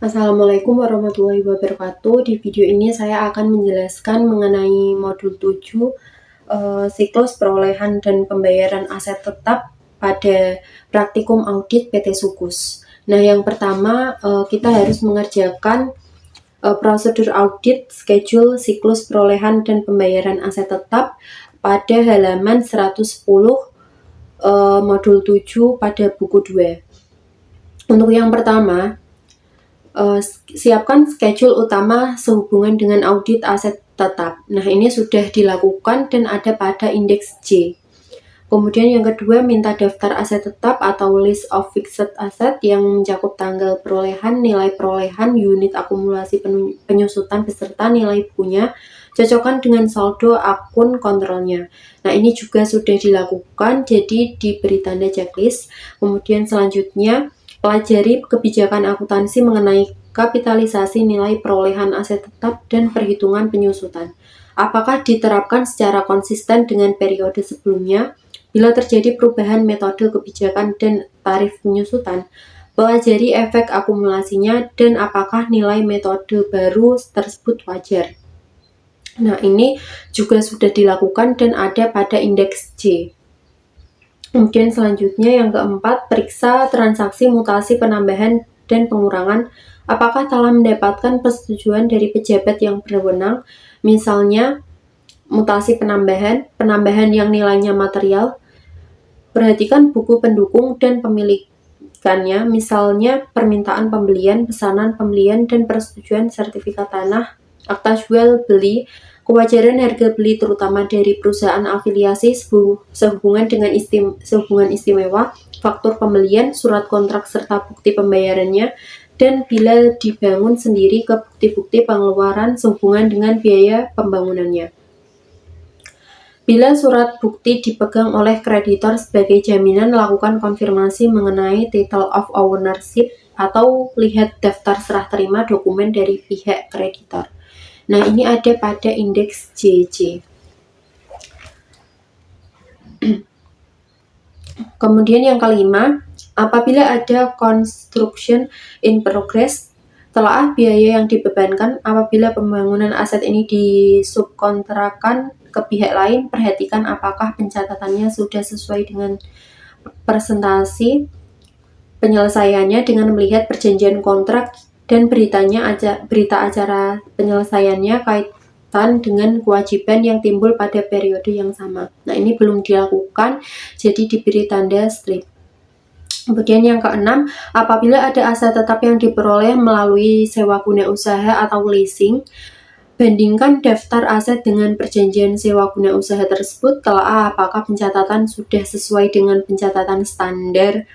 Assalamualaikum warahmatullahi wabarakatuh. Di video ini saya akan menjelaskan mengenai modul 7 siklus perolehan dan pembayaran aset tetap pada praktikum audit PT Sukus. Nah, yang pertama kita harus mengerjakan prosedur audit, schedule, siklus perolehan dan pembayaran aset tetap pada halaman 110 modul 7 pada buku 2. Untuk yang pertama, siapkan schedule utama sehubungan dengan audit aset tetap. Nah, ini sudah dilakukan dan ada pada indeks J. Kemudian yang kedua, minta daftar aset tetap atau list of fixed asset yang mencakup tanggal perolehan, nilai perolehan, unit akumulasi penyusutan beserta nilai bukunya, cocokkan dengan saldo akun kontrolnya. Nah, ini juga sudah dilakukan, jadi diberi tanda checklist. Kemudian selanjutnya, pelajari kebijakan akuntansi mengenai kapitalisasi nilai perolehan aset tetap dan perhitungan penyusutan. Apakah diterapkan secara konsisten dengan periode sebelumnya? Bila terjadi perubahan metode kebijakan dan tarif penyusutan, pelajari efek akumulasinya dan apakah nilai metode baru tersebut wajar. Nah, ini juga sudah dilakukan dan ada pada indeks J. Kemudian selanjutnya yang keempat, periksa transaksi mutasi penambahan dan pengurangan apakah telah mendapatkan persetujuan dari pejabat yang berwenang, misalnya mutasi penambahan yang nilainya material. Perhatikan buku pendukung dan pemilikannya, misalnya permintaan pembelian, pesanan pembelian, dan persetujuan sertifikat tanah, akta jual beli, kewajaran harga beli terutama dari perusahaan afiliasi sehubungan dengan sehubungan istimewa, faktur pembelian, surat kontrak serta bukti pembayarannya, dan bila dibangun sendiri ke bukti-bukti pengeluaran sehubungan dengan biaya pembangunannya. Bila surat bukti dipegang oleh kreditor sebagai jaminan, lakukan konfirmasi mengenai title of ownership atau lihat daftar serah terima dokumen dari pihak kreditor. Nah, ini ada pada indeks JJ. Kemudian yang kelima, apabila ada construction in progress, telah biaya yang dibebankan apabila pembangunan aset ini disubkontrakkan ke pihak lain, perhatikan apakah pencatatannya sudah sesuai dengan presentasi penyelesaiannya dengan melihat perjanjian kontrak dan berita acara penyelesaiannya kaitan dengan kewajiban yang timbul pada periode yang sama. Nah, ini belum dilakukan, jadi diberi tanda strip. Kemudian yang keenam, apabila ada aset tetap yang diperoleh melalui sewa guna usaha atau leasing, bandingkan daftar aset dengan perjanjian sewa guna usaha tersebut, telah apakah pencatatan sudah sesuai dengan pencatatan standar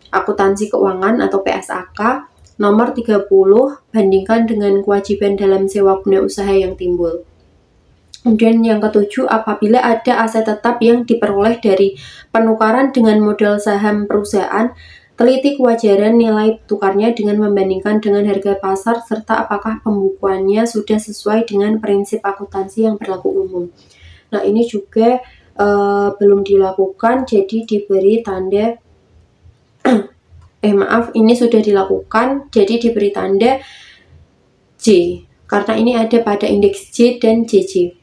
akuntansi keuangan atau PSAK. Nomor 30, bandingkan dengan kewajiban dalam sewa guna usaha yang timbul. Kemudian yang ketujuh, apabila ada aset tetap yang diperoleh dari penukaran dengan modal saham perusahaan, teliti kewajaran nilai tukarnya dengan membandingkan dengan harga pasar serta apakah pembukuannya sudah sesuai dengan prinsip akuntansi yang berlaku umum. Nah, ini juga belum dilakukan, jadi diberi tanda ini sudah dilakukan, jadi diberi tanda J, karena ini ada pada indeks J dan JJ.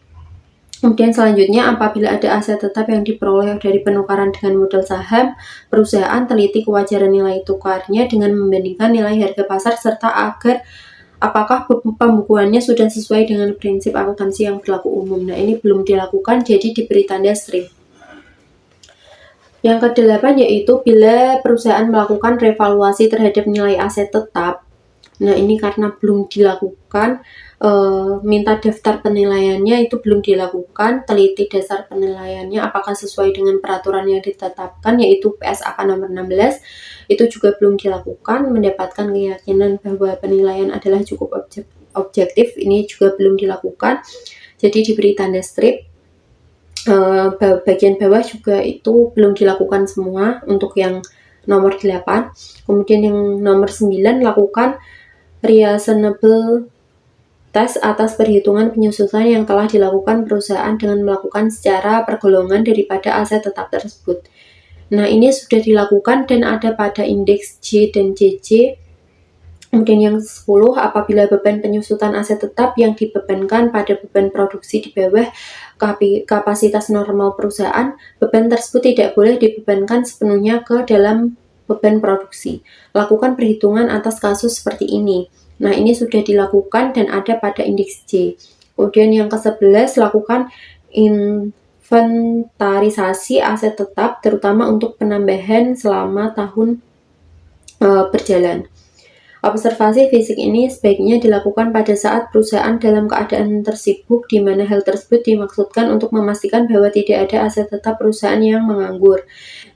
Kemudian selanjutnya, apabila ada aset tetap yang diperoleh dari penukaran dengan modal saham perusahaan, teliti kewajaran nilai tukarnya dengan membandingkan nilai harga pasar serta apakah pembukuannya sudah sesuai dengan prinsip akuntansi yang berlaku umum. Nah, ini belum dilakukan, jadi diberi tanda strip. Yang kedelapan yaitu bila perusahaan melakukan revaluasi terhadap nilai aset tetap. Nah, ini karena belum dilakukan, minta daftar penilaiannya itu belum dilakukan, teliti dasar penilaiannya apakah sesuai dengan peraturan yang ditetapkan yaitu PSAK nomor 16, itu juga belum dilakukan, mendapatkan keyakinan bahwa penilaian adalah cukup objektif, ini juga belum dilakukan, jadi diberi tanda strip. Bagian bawah juga itu belum dilakukan semua untuk yang nomor 8. Kemudian yang nomor 9, lakukan reasonable test atas perhitungan penyusutan yang telah dilakukan perusahaan dengan melakukan secara pergolongan daripada aset tetap tersebut. Nah, ini sudah dilakukan dan ada pada indeks J dan JJ. Kemudian yang 10, apabila beban penyusutan aset tetap yang dibebankan pada beban produksi di bawah kapasitas normal perusahaan, beban tersebut tidak boleh dibebankan sepenuhnya ke dalam beban produksi. Lakukan perhitungan atas kasus seperti ini. Nah, ini sudah dilakukan dan ada pada indeks J. Kemudian yang ke-11, lakukan inventarisasi aset tetap, terutama untuk penambahan selama tahun berjalan. Observasi fisik ini sebaiknya dilakukan pada saat perusahaan dalam keadaan tersibuk, di mana hal tersebut dimaksudkan untuk memastikan bahwa tidak ada aset tetap perusahaan yang menganggur.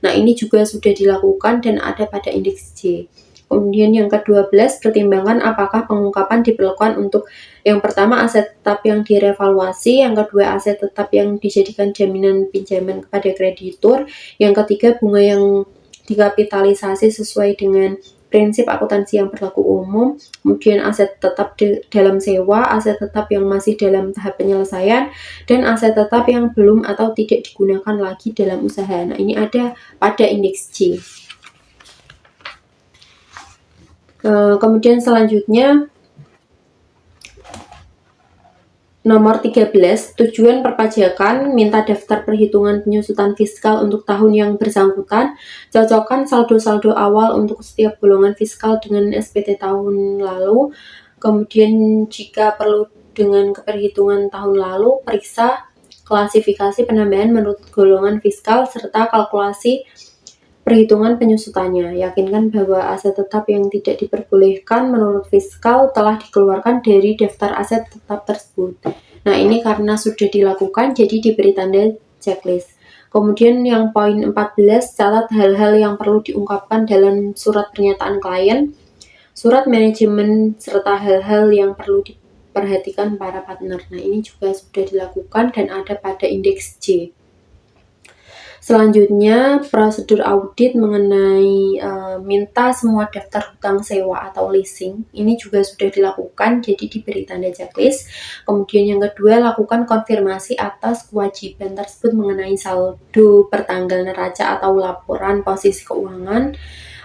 Nah, ini juga sudah dilakukan dan ada pada indeks J. Kemudian yang ke-12, pertimbangkan apakah pengungkapan diperlukan untuk yang pertama aset tetap yang direvaluasi, yang kedua aset tetap yang dijadikan jaminan pinjaman kepada kreditur, yang ketiga bunga yang dikapitalisasi sesuai dengan prinsip akuntansi yang berlaku umum, kemudian aset tetap dalam sewa, aset tetap yang masih dalam tahap penyelesaian, dan aset tetap yang belum atau tidak digunakan lagi dalam usaha. Nah, ini ada pada indeks J. Kemudian selanjutnya, nomor 13, tujuan perpajakan, minta daftar perhitungan penyusutan fiskal untuk tahun yang bersangkutan, cocokkan saldo-saldo awal untuk setiap golongan fiskal dengan SPT tahun lalu, kemudian jika perlu dengan perhitungan tahun lalu, periksa klasifikasi penambahan menurut golongan fiskal serta kalkulasi perhitungan penyusutannya. Yakinkan bahwa aset tetap yang tidak diperbolehkan menurut fiskal telah dikeluarkan dari daftar aset tetap tersebut. Nah, ini karena sudah dilakukan, jadi diberi tanda checklist. Kemudian yang poin 14, catat hal-hal yang perlu diungkapkan dalam surat pernyataan klien, surat manajemen, serta hal-hal yang perlu diperhatikan para partner. Nah, ini juga sudah dilakukan dan ada pada indeks J. Selanjutnya, prosedur audit mengenai minta semua daftar hutang sewa atau leasing. Ini juga sudah dilakukan, jadi diberi tanda checklist. Kemudian yang kedua, lakukan konfirmasi atas kewajiban tersebut mengenai saldo pertanggal neraca atau laporan posisi keuangan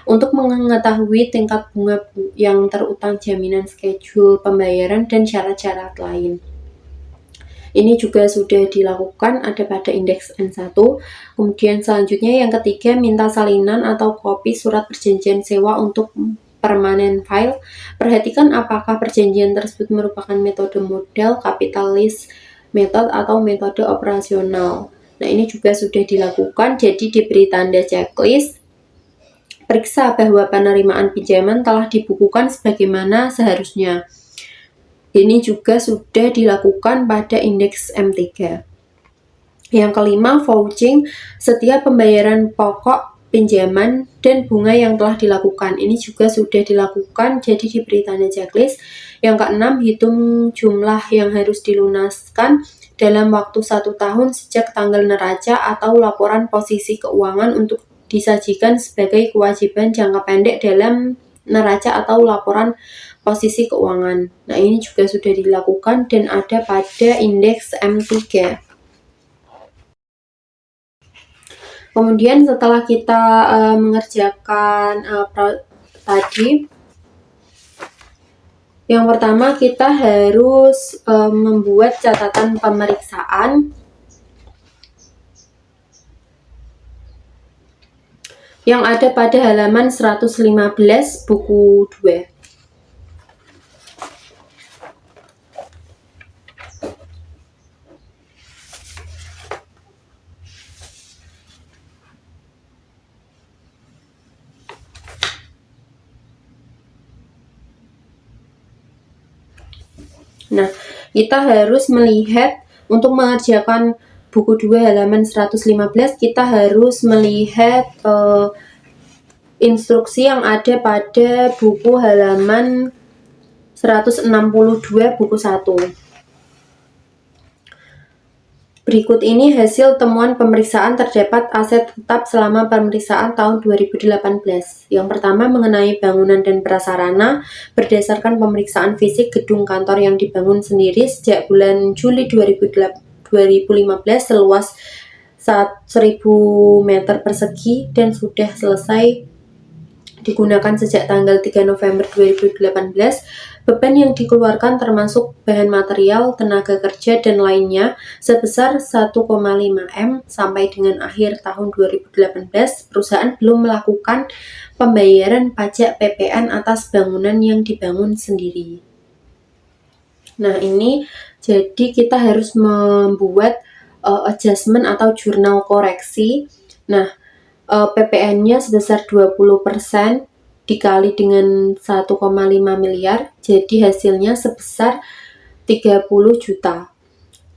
untuk mengetahui tingkat bunga yang terutang, jaminan schedule pembayaran, dan syarat-syarat lain. Ini juga sudah dilakukan, ada pada indeks N1. Kemudian selanjutnya yang ketiga, minta salinan atau kopi surat perjanjian sewa untuk permanent file. Perhatikan apakah perjanjian tersebut merupakan metode modal, kapitalis method, atau metode operasional. Nah, ini juga sudah dilakukan, jadi diberi tanda checklist. Periksa bahwa penerimaan pinjaman telah dibukukan sebagaimana seharusnya. Ini juga sudah dilakukan pada indeks M3. Yang kelima, vouching, setiap pembayaran pokok, pinjaman, dan bunga yang telah dilakukan. Ini juga sudah dilakukan, jadi diberi tanda checklist. Yang keenam, hitung jumlah yang harus dilunaskan dalam waktu 1 tahun sejak tanggal neraca atau laporan posisi keuangan untuk disajikan sebagai kewajiban jangka pendek dalam neraca atau laporan posisi keuangan. Nah, ini juga sudah dilakukan dan ada pada indeks M3. Kemudian setelah kita mengerjakan tadi, yang pertama kita harus membuat catatan pemeriksaan yang ada pada halaman 115 buku 2. Nah, kita harus melihat untuk mengerjakan buku 2 halaman 115, kita harus melihat instruksi yang ada pada buku halaman 162 buku 1. Berikut ini hasil temuan pemeriksaan terdapat aset tetap selama pemeriksaan tahun 2018. Yang pertama mengenai bangunan dan prasarana, berdasarkan pemeriksaan fisik gedung kantor yang dibangun sendiri sejak bulan Juli 2015 seluas 1.000 meter persegi dan sudah selesai digunakan sejak tanggal 3 November 2018, beban yang dikeluarkan termasuk bahan material, tenaga kerja, dan lainnya sebesar 1,5 M. Sampai dengan akhir tahun 2018, perusahaan belum melakukan pembayaran pajak PPN atas bangunan yang dibangun sendiri. Nah, ini jadi kita harus membuat adjustment atau jurnal koreksi. Nah, PPN-nya sebesar 20% dikali dengan 1,5 miliar, jadi hasilnya sebesar 30 juta.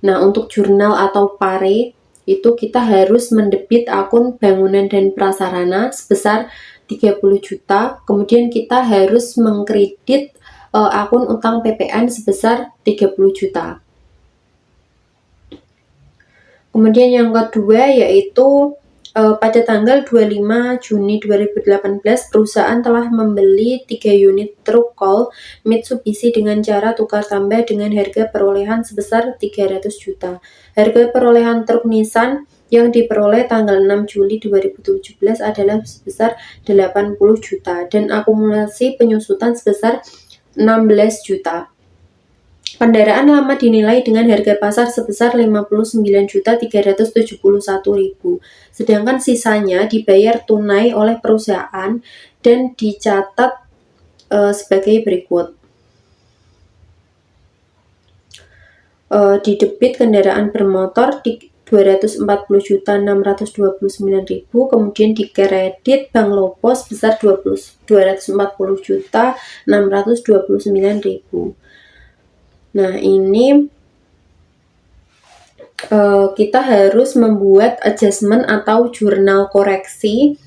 Nah, untuk jurnal atau pare itu kita harus mendebit akun bangunan dan prasarana sebesar 30 juta, kemudian kita harus mengkredit akun utang PPN sebesar 30 juta. Kemudian yang kedua yaitu pada tanggal 25 Juni 2018, perusahaan telah membeli 3 unit truk coal Mitsubishi dengan cara tukar tambah dengan harga perolehan sebesar 300 juta. Harga perolehan truk Nissan yang diperoleh tanggal 6 Juli 2017 adalah sebesar 80 juta dan akumulasi penyusutan sebesar 16 juta. Kendaraan lama dinilai dengan harga pasar sebesar 59.371.000, sedangkan sisanya dibayar tunai oleh perusahaan dan dicatat sebagai berikut. Di debit kendaraan bermotor 240.629.000, kemudian di kredit Bank Lopo sebesar 240.629.000. Nah, ini kita harus membuat adjustment atau jurnal koreksi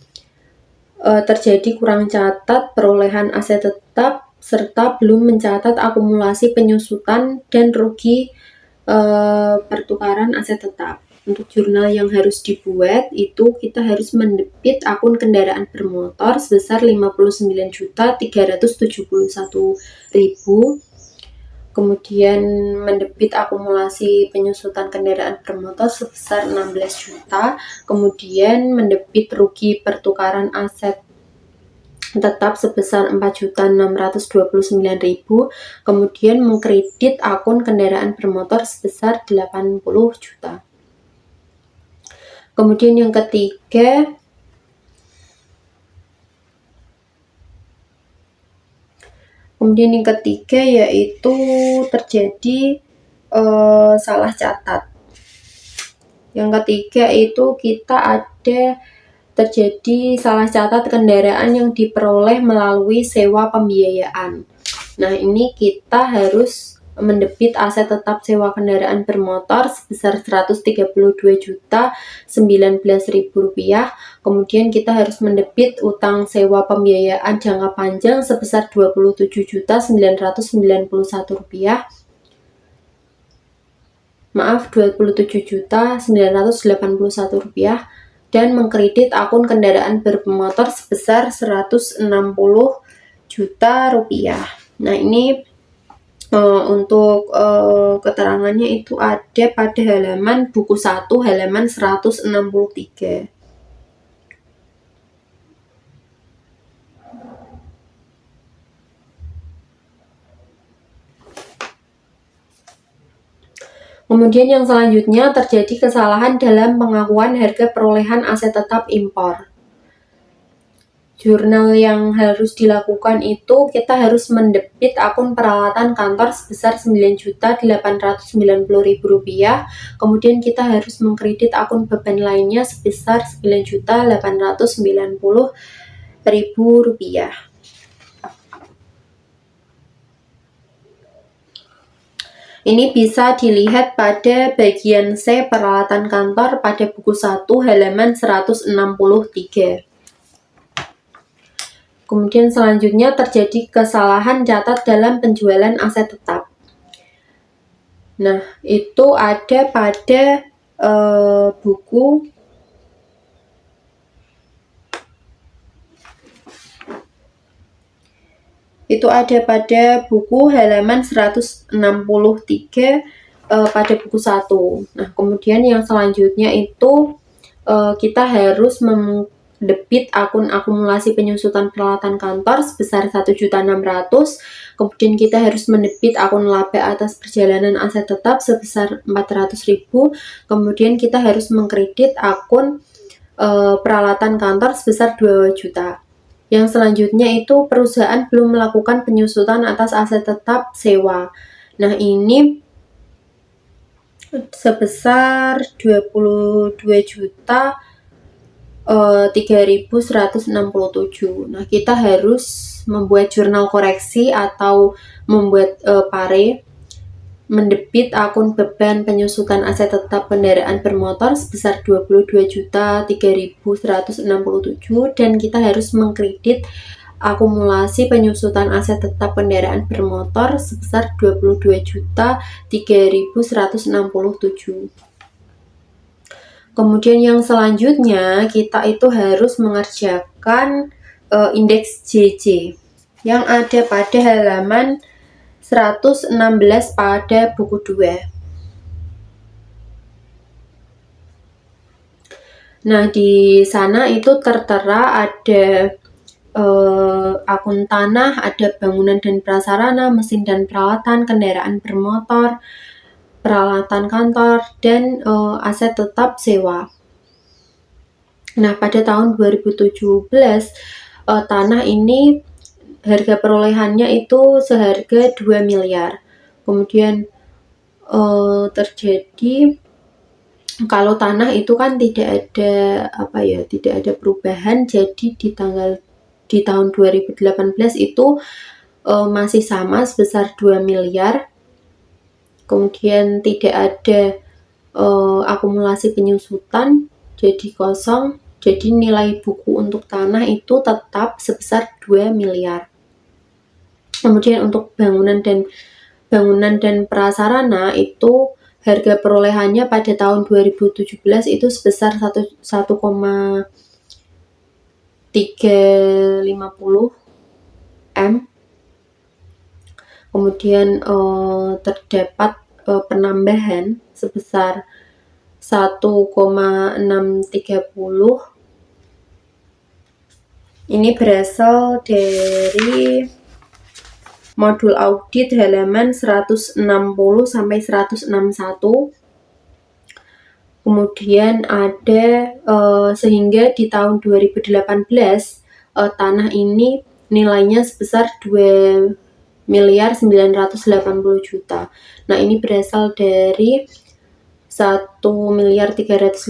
terjadi kurang catat perolehan aset tetap serta belum mencatat akumulasi penyusutan dan rugi pertukaran aset tetap. Untuk jurnal yang harus dibuat itu kita harus mendebit akun kendaraan bermotor sebesar 59.371.000, kemudian mendebit akumulasi penyusutan kendaraan bermotor sebesar 16 juta, kemudian mendebit rugi pertukaran aset tetap sebesar 4.629.000, kemudian mengkredit akun kendaraan bermotor sebesar 80 juta. Kemudian yang ketiga, yaitu terjadi salah catat. Yang ketiga itu kita ada terjadi salah catat kendaraan yang diperoleh melalui sewa pembiayaan. Nah, ini kita harus mendebit aset tetap sewa kendaraan bermotor sebesar Rp132.019.000, kemudian kita harus mendebit utang sewa pembiayaan jangka panjang sebesar Rp27.991. Maaf, Rp27.981 dan mengkredit akun kendaraan bermotor sebesar Rp160 juta. Nah, ini untuk keterangannya itu ada pada halaman buku 1 halaman 163. Kemudian yang selanjutnya terjadi kesalahan dalam pengakuan harga perolehan aset tetap impor. Jurnal yang harus dilakukan itu kita harus mendebit akun peralatan kantor sebesar Rp9.890.000, kemudian kita harus mengkredit akun beban lainnya sebesar Rp9.890.000. Ini bisa dilihat pada bagian C peralatan kantor pada buku 1 halaman 163. Kemudian selanjutnya terjadi kesalahan catat dalam penjualan aset tetap. Nah, itu ada pada buku halaman 163 pada buku 1. Nah, kemudian yang selanjutnya itu kita harus debit akun akumulasi penyusutan peralatan kantor sebesar 1.600.000, kemudian kita harus mendebit akun laba atas perjalanan aset tetap sebesar 400.000, kemudian kita harus mengkredit akun peralatan kantor sebesar 2 juta. Yang selanjutnya itu perusahaan belum melakukan penyusutan atas aset tetap sewa. Nah, ini sebesar 22 juta 3.167. Nah, kita harus membuat jurnal koreksi atau membuat pare mendebit akun beban penyusutan aset tetap kendaraan bermotor sebesar 22 juta 3.167 dan kita harus mengkredit akumulasi penyusutan aset tetap kendaraan bermotor sebesar 22 juta 3.167. Kemudian yang selanjutnya kita itu harus mengerjakan indeks JJ yang ada pada halaman 116 pada buku 2. Nah, di sana itu tertera ada akun tanah, ada bangunan dan prasarana, mesin dan peralatan, kendaraan bermotor, peralatan kantor, dan aset tetap sewa. Nah, pada tahun 2017, tanah ini harga perolehannya itu seharga 2 miliar. Kemudian terjadi kalau tanah itu kan tidak ada perubahan, jadi di tahun 2018 itu masih sama sebesar 2 miliar. Kemudian tidak ada akumulasi penyusutan, jadi kosong. Jadi nilai buku untuk tanah itu tetap sebesar 2 miliar. Kemudian untuk bangunan dan prasarana itu harga perolehannya pada tahun 2017 itu sebesar 1,350 M. Kemudian terdapat penambahan sebesar 1,630. Ini berasal dari modul audit halaman 160 sampai 161. Kemudian ada sehingga di tahun 2018 tanah ini nilainya sebesar 2.980.000.000. Nah, ini berasal dari 1.350.000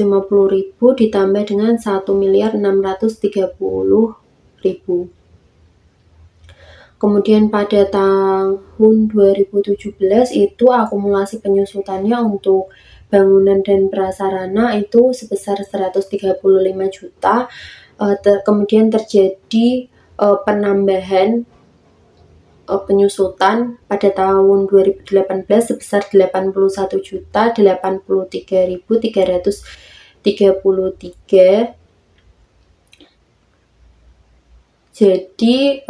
ditambah dengan 1.630.000. Kemudian pada tahun 2017 itu akumulasi penyusutannya untuk bangunan dan prasarana itu sebesar 135 juta. Kemudian terjadi penambahan penyusutan pada tahun 2018 sebesar 81.083.333. Jadi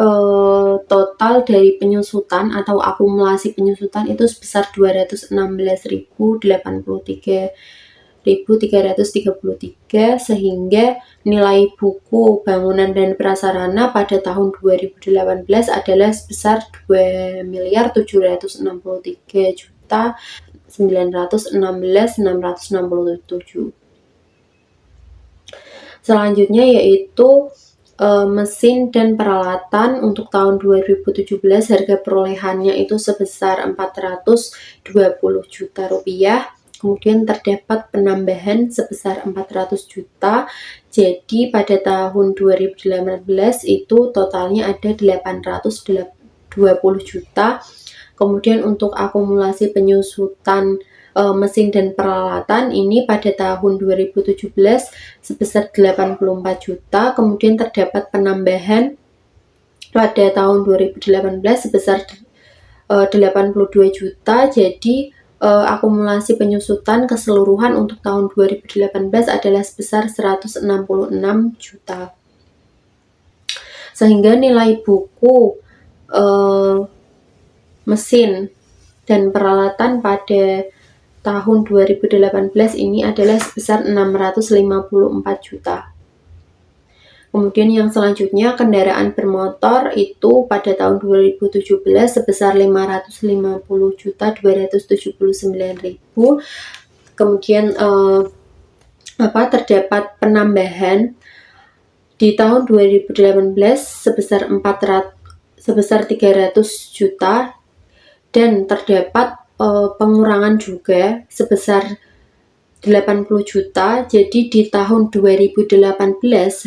total dari penyusutan atau akumulasi penyusutan itu sebesar 216.083.333 sehingga nilai buku bangunan dan prasarana pada tahun 2018 adalah sebesar 2.763.916.667. Selanjutnya yaitu mesin dan peralatan untuk tahun 2017 harga perolehannya itu sebesar 420 juta rupiah. Kemudian terdapat penambahan sebesar 400 juta. Jadi pada tahun 2018 itu totalnya ada 820 juta. Kemudian untuk akumulasi penyusutan mesin dan peralatan ini pada tahun 2017 sebesar 84 juta, kemudian terdapat penambahan pada tahun 2018 sebesar 82 juta, jadi akumulasi penyusutan keseluruhan untuk tahun 2018 adalah sebesar 166 juta. Sehingga nilai buku mesin dan peralatan pada tahun 2018 ini adalah sebesar 654 juta. Kemudian yang selanjutnya kendaraan bermotor itu pada tahun 2017 sebesar 550.279.000. Kemudian terdapat penambahan di tahun 2018 sebesar 300 juta dan terdapat pengurangan juga sebesar 80 juta. Jadi di tahun 2018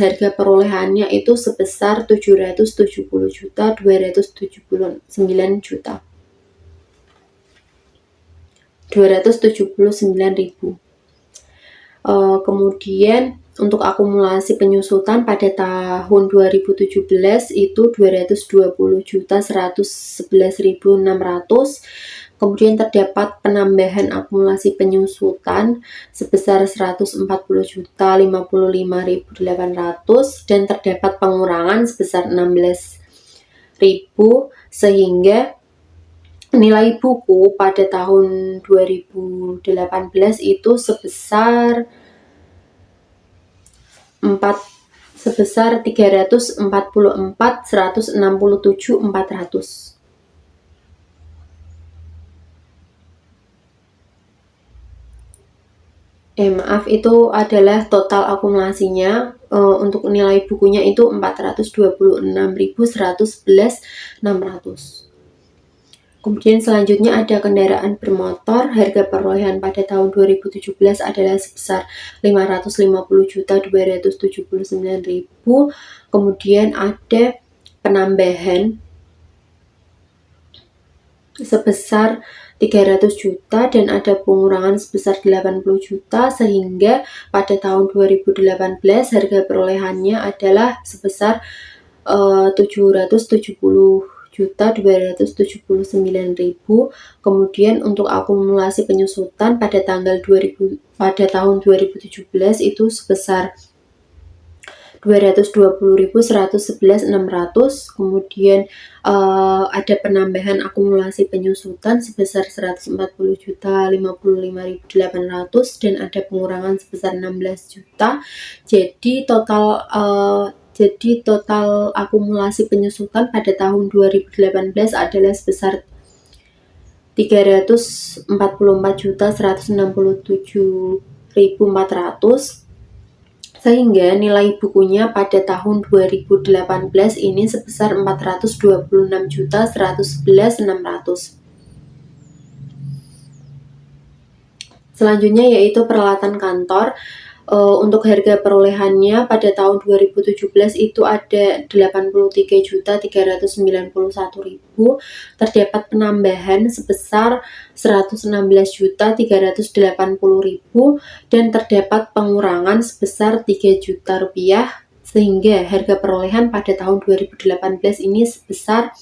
harga perolehannya itu sebesar 770.279.000. Kemudian untuk akumulasi penyusutan pada tahun 2017 itu 220.111.600. Kemudian terdapat penambahan akumulasi penyusutan sebesar 140.055.800 dan terdapat pengurangan sebesar 16.000 sehingga nilai buku pada tahun 2018 itu sebesar 344.167.400. Maaf, itu adalah total akumulasinya. Untuk nilai bukunya itu 426.111.600. Kemudian selanjutnya ada kendaraan bermotor. Harga perolehan pada tahun 2017 adalah sebesar 550.279.000. Kemudian ada penambahan sebesar 300 juta dan ada pengurangan sebesar 80 juta sehingga pada tahun 2018 harga perolehannya adalah sebesar 770.279.000. Kemudian untuk akumulasi penyusutan pada tahun 2017 itu sebesar 220.111.600. Kemudian ada penambahan akumulasi penyusutan sebesar 140.055.800 dan ada pengurangan sebesar 16 juta. Jadi total akumulasi penyusutan pada tahun 2018 adalah sebesar 344.167.400 sehingga nilai bukunya pada tahun 2018 ini sebesar 426.111.600. Selanjutnya yaitu peralatan kantor. Untuk harga perolehannya pada tahun 2017 itu ada 83.391.000. Terdapat penambahan sebesar 116.380.000 dan terdapat pengurangan sebesar 3 juta rupiah sehingga harga perolehan pada tahun 2018 ini sebesar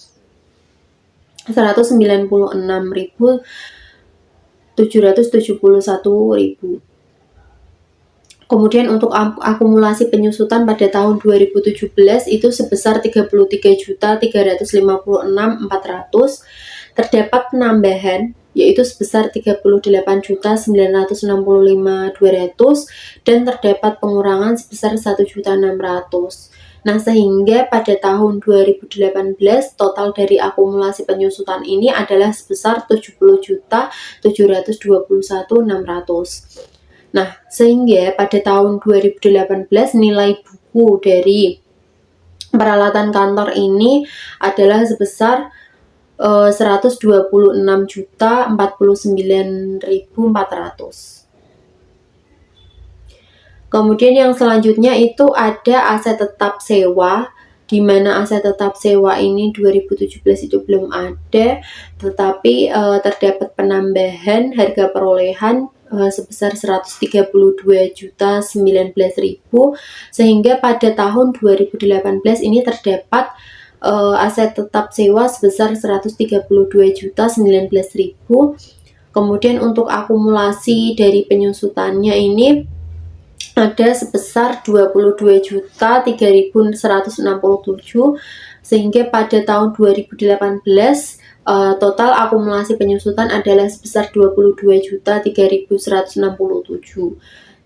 196.771.000. Kemudian untuk akumulasi penyusutan pada tahun 2017 itu sebesar 33.356.400. Terdapat penambahan yaitu sebesar 38.965.200 dan terdapat pengurangan sebesar 1.600. Nah, sehingga pada tahun 2018 total dari akumulasi penyusutan ini adalah sebesar 70.721.600. Nah, sehingga pada tahun 2018 nilai buku dari peralatan kantor ini adalah sebesar 126.049.400. Kemudian yang selanjutnya itu ada aset tetap sewa, di mana aset tetap sewa ini 2017 itu belum ada, tetapi terdapat penambahan harga perolehan sebesar 132.019.000 sehingga pada tahun 2018 ini terdapat aset tetap sewa sebesar 132.019.000. Kemudian untuk akumulasi dari penyusutannya ini ada sebesar 22.003.167 sehingga pada tahun 2018 total akumulasi penyusutan adalah sebesar 22.003.167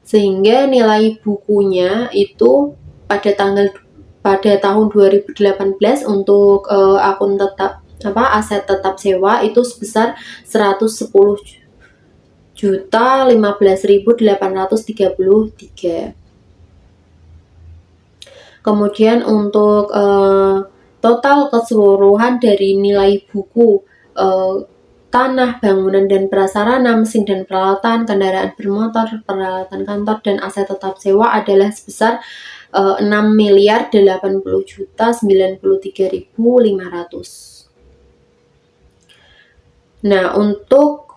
sehingga nilai bukunya itu pada tanggal pada tahun 2018 untuk akun tetap aset tetap sewa itu sebesar 110.015.833. Kemudian untuk total keseluruhan dari nilai buku tanah, bangunan dan prasarana, mesin dan peralatan, kendaraan bermotor, peralatan kantor dan aset tetap sewa adalah sebesar 6.080.093.500. Nah, untuk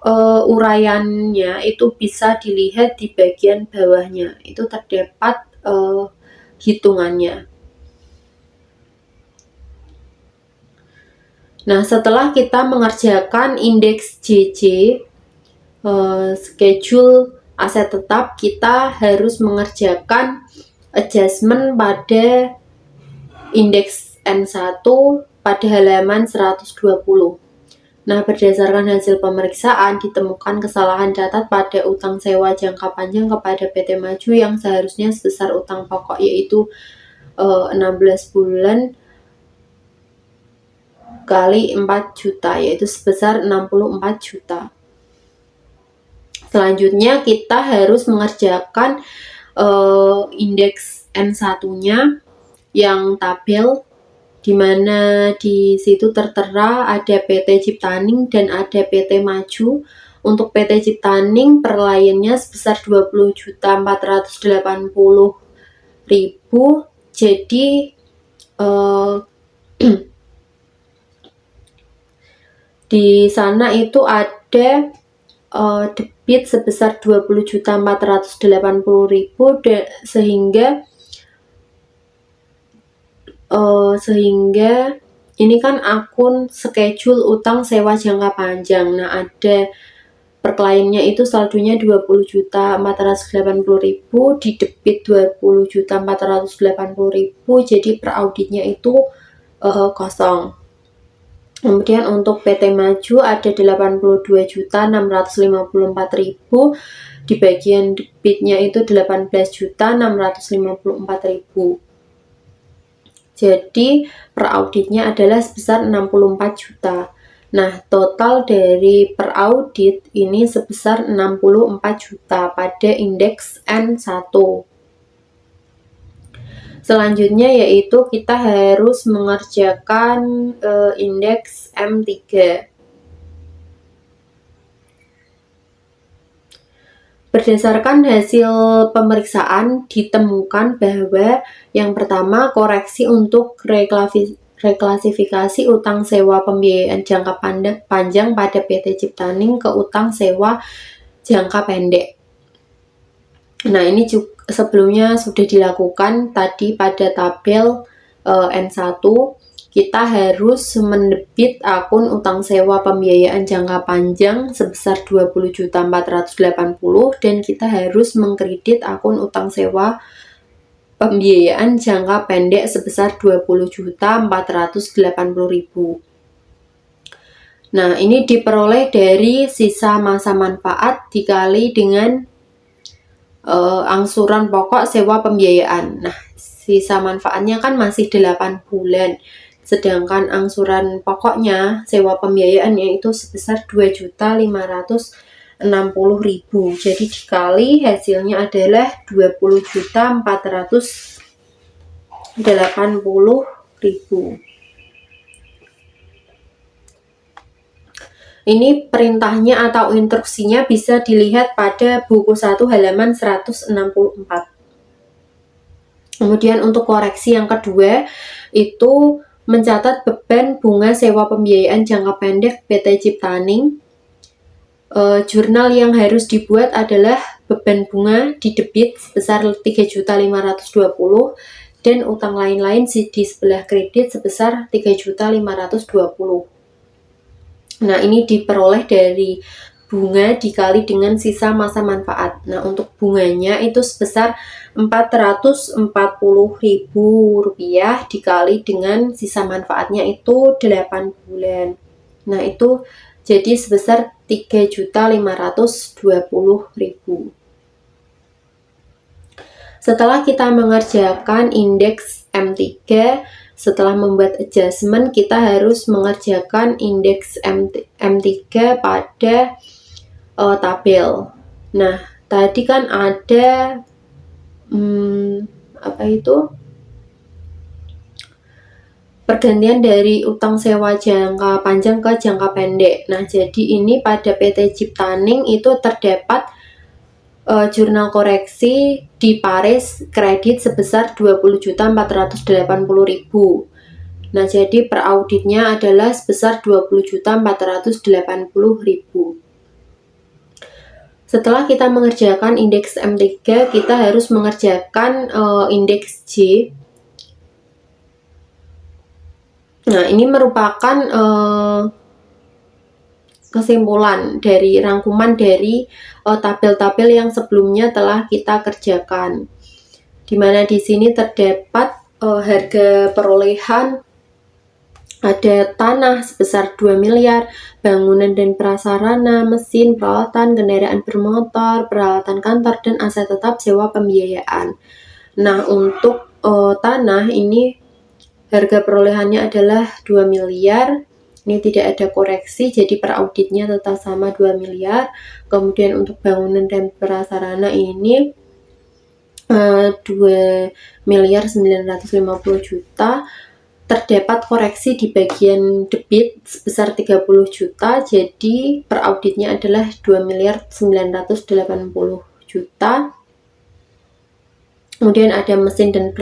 uraiannya itu bisa dilihat di bagian bawahnya. Itu terdapat hitungannya. Nah, setelah kita mengerjakan indeks JJ, schedule aset tetap, kita harus mengerjakan adjustment pada indeks N1 pada halaman 120. Nah, berdasarkan hasil pemeriksaan, ditemukan kesalahan catat pada utang sewa jangka panjang kepada PT Maju yang seharusnya sebesar utang pokok, yaitu 16 bulan kali 4 juta, yaitu sebesar 64 juta. Selanjutnya, kita harus mengerjakan indeks N1-nya yang tabel, di mana di situ tertera ada PT Ciptaning dan ada PT Maju. Untuk PT Ciptaning per kliennya sebesar 20.480.000. Jadi di sana itu ada debit sebesar 20.480.000 sehingga ini kan akun schedule utang sewa jangka panjang. Nah, ada per kliennya itu saldonya 20.480.000, di debit 20.480.000, jadi per auditnya itu kosong. Kemudian untuk PT Maju ada 82.654.000, di bagian debitnya itu 18.654.000. Jadi per auditnya adalah sebesar 64 juta. Nah, total dari per audit ini sebesar 64 juta pada indeks N1. Selanjutnya yaitu kita harus mengerjakan indeks M3. Berdasarkan hasil pemeriksaan, ditemukan bahwa yang pertama, koreksi untuk reklasifikasi utang sewa pembiayaan jangka panjang pada PT Ciptaning ke utang sewa jangka pendek. Nah, ini juga sebelumnya sudah dilakukan tadi pada tabel N1. Kita harus mendebit akun utang sewa pembiayaan jangka panjang sebesar 20.480.000 dan kita harus mengkredit akun utang sewa pembiayaan jangka pendek sebesar 20.480.000. Nah, ini diperoleh dari sisa masa manfaat dikali dengan angsuran pokok sewa pembiayaan. Nah, sisa manfaatnya kan masih 8 bulan. Sedangkan angsuran pokoknya sewa pembiayaannya itu sebesar 2.560.000. Jadi dikali hasilnya adalah 20.480.000. Ini perintahnya atau instruksinya bisa dilihat pada buku 1 halaman 164. Kemudian untuk koreksi yang kedua itu mencatat beban bunga sewa pembiayaan jangka pendek PT Ciptaning. Jurnal yang harus dibuat adalah beban bunga di debit sebesar 3.520 dan utang lain-lain di sebelah kredit sebesar 3.520. Nah, ini diperoleh dari bunga dikali dengan sisa masa manfaat. Nah, untuk bunganya itu sebesar Rp440.000 dikali dengan sisa manfaatnya itu 8 bulan. Nah, itu jadi sebesar Rp3.520.000. Setelah kita mengerjakan indeks M3. Setelah membuat adjustment, kita harus mengerjakan indeks M3 pada tabel. Nah, tadi kan ada pergantian dari utang sewa jangka panjang ke jangka pendek. Nah, jadi ini pada PT Ciptaning itu terdapat jurnal koreksi di Paris kredit sebesar 20.480.000. Nah, jadi per auditnya adalah sebesar 20.480.000. Setelah kita mengerjakan indeks M3, kita harus mengerjakan indeks J. Nah, ini merupakan kesimpulan dari rangkuman dari tabel-tabel yang sebelumnya telah kita kerjakan. Di mana di sini terdapat harga perolehan, ada tanah sebesar 2 miliar, bangunan dan prasarana, mesin, peralatan, kendaraan bermotor, peralatan kantor, dan aset tetap sewa pembiayaan. Nah, untuk tanah ini harga perolehannya adalah 2 miliar. Ini tidak ada koreksi, jadi per auditnya tetap sama 2 miliar. Kemudian untuk bangunan dan prasarana ini 2.950.000. Terdapat koreksi di bagian debit sebesar 30 juta, jadi per auditnya adalah 2.980.000. Kemudian ada mesin dan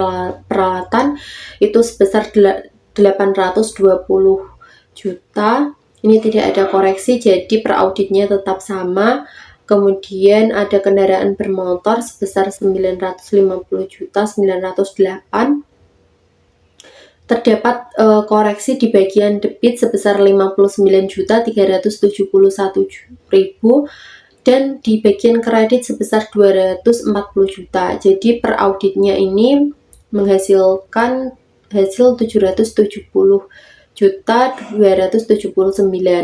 peralatan itu sebesar 820 juta. Ini tidak ada koreksi, jadi per auditnya tetap sama. Kemudian ada kendaraan bermotor sebesar 950.908. Terdapat koreksi di bagian debit sebesar 59.371.000 dan di bagian kredit sebesar 240 juta. Jadi per auditnya ini menghasilkan hasil 770.279.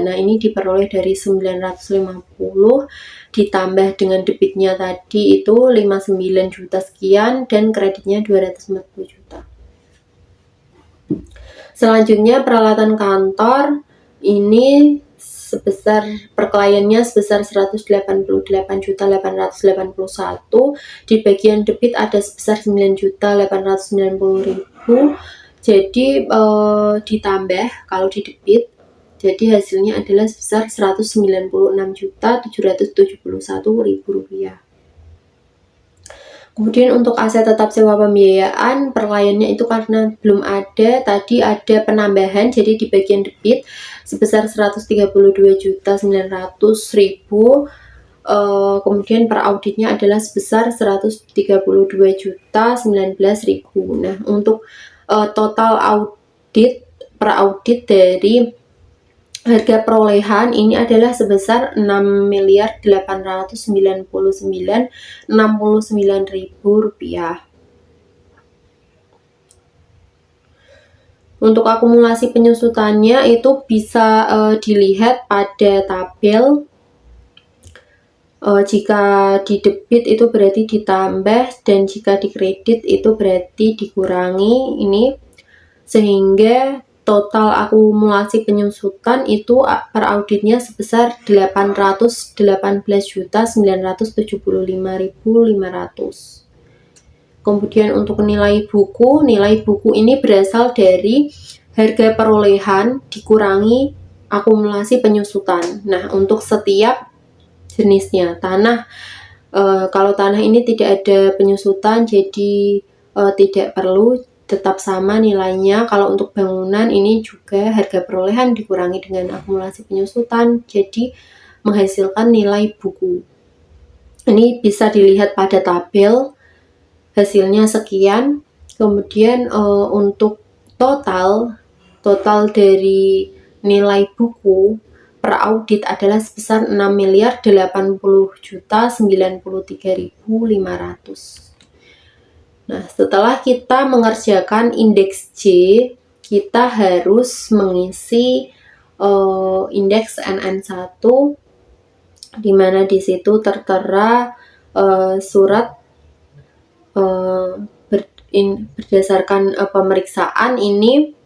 Nah, ini diperoleh dari 950 ditambah dengan debitnya tadi itu 59 juta sekian dan kreditnya 240 juta. Selanjutnya peralatan kantor ini sebesar per kliennya sebesar 188.881. Di bagian debit ada sebesar 9.890.000. Jadi ditambah kalau di debit, jadi hasilnya adalah sebesar 196.771.000 rupiah. Kemudian untuk aset tetap sewa pembiayaan per kliennya itu karena belum ada, tadi ada penambahan, jadi di bagian debit sebesar 132.900.000. Kemudian per auditnya adalah sebesar 132.019.000. Nah, untuk total audit per audit dari harga perolehan ini adalah sebesar 6.899.069.000 rupiah. Untuk akumulasi penyusutannya itu bisa dilihat pada tabel. Jika di debit itu berarti ditambah dan jika di kredit itu berarti dikurangi ini, sehingga total akumulasi penyusutan itu per auditnya sebesar 818.975.500. Kemudian untuk nilai buku ini berasal dari harga perolehan dikurangi akumulasi penyusutan. Nah, untuk setiap jenisnya tanah, kalau tanah ini tidak ada penyusutan, jadi tidak perlu, tetap sama nilainya. Kalau untuk bangunan ini juga harga perolehan dikurangi dengan akumulasi penyusutan, jadi menghasilkan nilai buku. Ini bisa dilihat pada tabel, hasilnya sekian. Kemudian untuk total dari nilai buku per audit adalah sebesar 6.080.093.500. Nah, setelah kita mengerjakan indeks J, kita harus mengisi indeks NN1, di mana di situ tertera surat berdasarkan pemeriksaan ini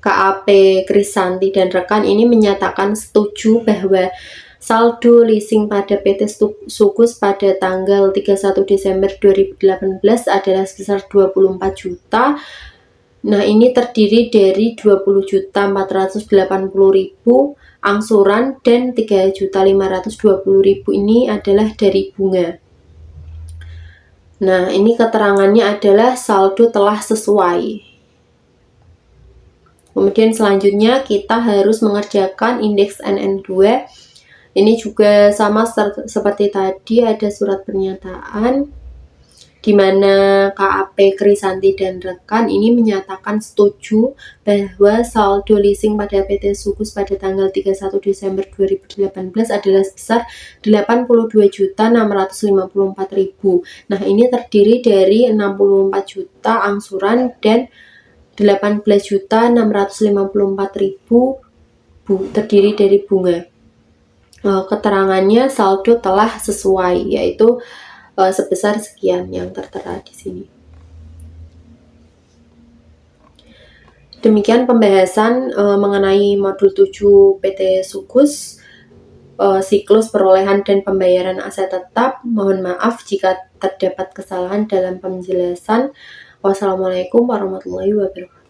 KAP Krisanti dan rekan ini menyatakan setuju bahwa saldo leasing pada PT Sukus pada tanggal 31 Desember 2018 adalah sebesar 24 juta. Nah, ini terdiri dari 20.480.000 angsuran dan 3.520.000 ini adalah dari bunga. Nah, ini keterangannya adalah saldo telah sesuai. Kemudian selanjutnya kita harus mengerjakan indeks NN2. Ini juga sama seperti tadi, ada surat pernyataan di mana KAP Krisanti dan rekan ini menyatakan setuju bahwa saldo leasing pada PT Sukus pada tanggal 31 Desember 2018 adalah sebesar 82.654.000. Nah, ini terdiri dari 64 juta angsuran dan 18.654.000 terdiri dari bunga. Keterangannya saldo telah sesuai, yaitu sebesar sekian yang tertera di sini. Demikian pembahasan mengenai modul 7 PT Sukus, siklus perolehan dan pembayaran aset tetap. Mohon maaf jika terdapat kesalahan dalam penjelasan. Wassalamualaikum warahmatullahi wabarakatuh.